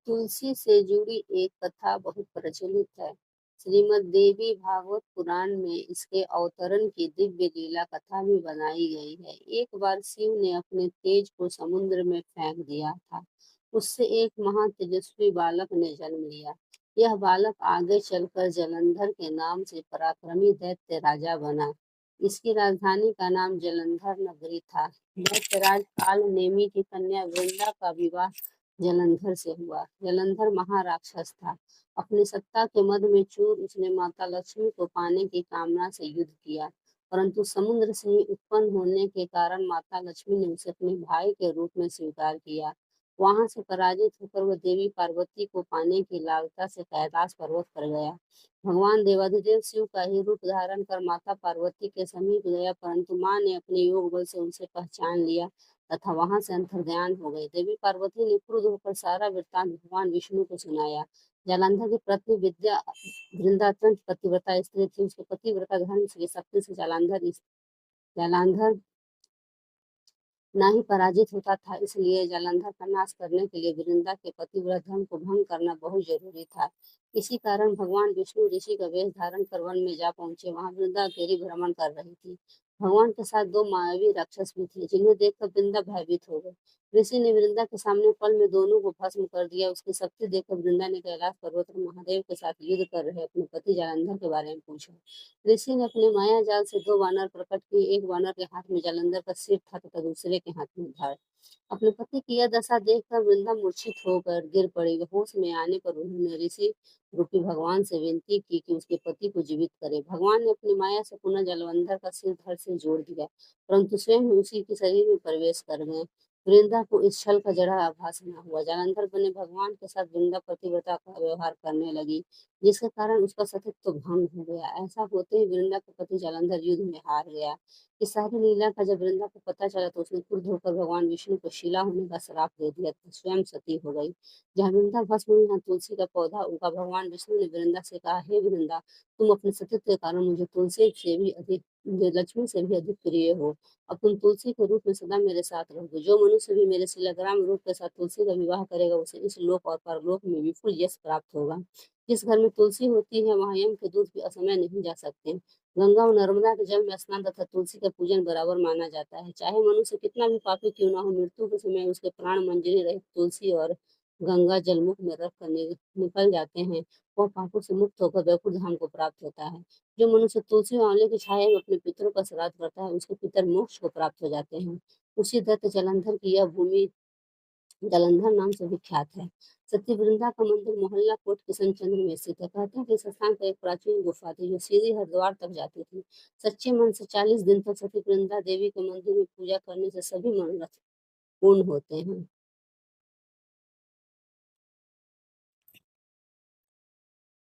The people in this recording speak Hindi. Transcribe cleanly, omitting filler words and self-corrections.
तुलसी से जुड़ी एक कथा बहुत प्रचलित है। श्रीमद् देवी भागवत पुराण में इसके अवतरण की दिव्य लीला कथा भी बनाई गई है। एक बार शिव ने अपने तेज को समुद्र में फेंक दिया था। उससे एक महा तेजस्वी बालक ने जन्म लिया। यह बालक आगे चलकर जलंधर के नाम से पराक्रमी दैत्य राजा बना। इसकी राजधानी का नाम जलंधर नगरी था। दैत्यराज काल नेमी की कन्या वृंदा का विवाह जलंधर से हुआ। जलंधर महाराक्षस था। अपनी सत्ता के मद में चूर उसने माता लक्ष्मी को पाने की कामना से युद्ध किया, परंतु समुद्र से ही उत्पन्न होने के कारण माता लक्ष्मी ने उसे अपने भाई के रूप में स्वीकार किया। वहां से पराजित होकर वह देवी पार्वती को पाने की लालसा से कैलाश पर्वत पर गया। भगवान देवाधिदेव शिव का ही रूप धारण कर माता पार्वती के समीप गया, परंतु मां ने अपने योग बल से उसे पहचान लिया तथा वहां से अंतर्ध्यान हो गई। देवी पार्वती ने क्रुद्ध होकर सारा वृत्तांत भगवान विष्णु को सुनाया। जालंधर की पत्नी विद्या वृंदा अत्यंत पतिव्रता स्त्री थी। उसके पतिव्रता धर्म की शक्ति से जालंधर ना ही पराजित होता था, इसलिए जालंधर का नाश करने के लिए वृंदा के पतिव्रत धर्म को भंग करना बहुत जरूरी था। इसी कारण भगवान विष्णु ऋषि का वेश धारण कर वन में जा पहुंचे। वहां वृंदा अकेली भ्रमण कर रही थी। भगवान के साथ दो मायावी राक्षस भी थे, जिन्हें देखकर वृंदा भयभीत हो गई। ऋषि ने वृंदा के सामने पल में दोनों को भस्म कर दिया। उसकी शक्ति देखकर वृंदा ने कैलाश पर्वत पर महादेव के साथ युद्ध कर रहे अपने पति जालंधर के बारे में पूछा। ऋषि ने अपने माया जाल से दो वानर प्रकट किए। एक वानर के हाथ में जालंधर का सिर था तथा दूसरे के हाथ में धार। अपने पति की यह दशा देखकर वृंदा मूर्छित होकर गिर पड़ी। होश में आने पर उन्होंने ऋषि रूपी भगवान से विनती की कि उसके पति को जीवित करे। भगवान ने अपनी माया से पुनः जालंधर का सिर धड़ से जोड़ दिया, परंतु स्वयं उसी के शरीर में प्रवेश कर गए। वृंदा को इस छल का जरा आभास न हुआ। जालंधर बने भगवान के साथ वृंदा पतिव्रता का व्यवहार करने लगी, जिसके कारण उसका सतीत्व भंग हो गया। ऐसा होते ही वृंदा का पति जालंधर युद्ध में हार गया। इस सारी लीला का जब वृंदा को पता चला तो उसने क्रुद्ध होकर भगवान विष्णु को शिला होने का श्राप दे दिया तथा स्वयं सती हो गई। जहाँ वृंदा भस्म हुई, यहाँ तुलसी का पौधा उगा। भगवान विष्णु ने वृंदा से कहा, हे वृंदा, तुम अपने सतीत्व के कारण मुझे लक्ष्मी से भी अधिक प्रिय हो। अब तुम तुलसी के रूप में सदा मेरे साथ रहोगे। जो मनुष्य भी मेरे शिलाग्राम रूप के साथ तुलसी का विवाह करेगा, उसे इस लोक और परलोक में विपुल यश प्राप्त होगा। जिस घर में तुलसी होती है, वहां यम के दूत भी असमय नहीं जा सकते। गंगा और नर्मदा के जल में स्नान तथा तुलसी का पूजन बराबर माना जाता है। चाहे मनुष्य कितना भी पापी क्यों ना हो, मृत्यु के समय उसके प्राण मंजरी रहित तुलसी और गंगा जल मुख में रख कर निकल जाते हैं। वह पापों से मुक्त होकर वैकुंठ धाम को प्राप्त होता है। जो मनुष्य तुलसी और आंवले की छाया में अपने पितरों का श्राद्ध करता है, उसके पितर मोक्ष को प्राप्त हो जाते हैं। उसी दत्त जलंधर की यह भूमि जालंधर नाम से विख्यात है। सती वृंदा का मंदिर मोहल्ला कोट किशन चंद्र में स्थित है। कहते हैं कि इस स्थान पर एक प्राचीन गुफा थी जो सीधी हरिद्वार तक जाती थी। सच्चे मन से 40 दिन तक सती वृंदा देवी के मंदिर में पूजा करने से सभी मनोरथ पूर्ण होते हैं।